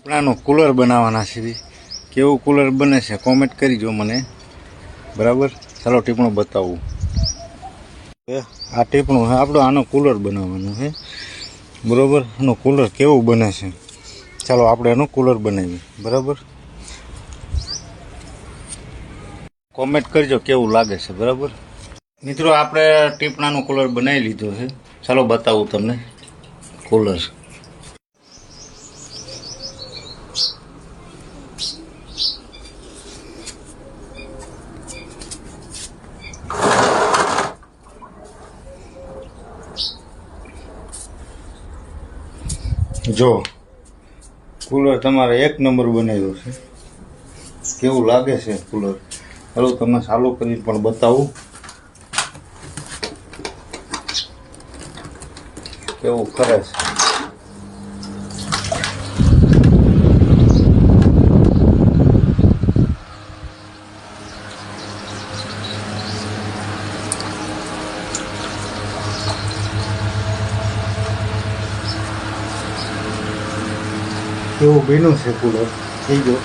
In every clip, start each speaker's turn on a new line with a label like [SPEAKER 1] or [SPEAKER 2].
[SPEAKER 1] ટીપણાનું cooler બનાવવાના છે. કેવું કુલર બને છે કોમેન્ટ કરીજો મને, બરાબર. ચાલો ટીપણું બતાવું. આ ટીપણું આપણું આનો કુલર બનાવવાનું છે, બરાબર. આનું કુલર કેવું બને છે ચાલો આપણે એનું કુલર બનાવીએ, બરાબર. કોમેન્ટ કરજો કેવું લાગે છે, બરાબર. મિત્રો આપણે ટીપણાનું કુલર બનાવી લીધું છે. ચાલો બતાવું તમને કુલર. જો કુલર તમારે એક નંબર બનાવ્યો છે. કેવું લાગે છે કુલર, ચાલો તમને ચાલુ કરીને પણ બતાવું કેવું કરે છે. કેવું બન્યું છે કુલર, થઈ ગયો.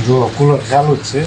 [SPEAKER 1] જો કુલર ચાલુ જ છે.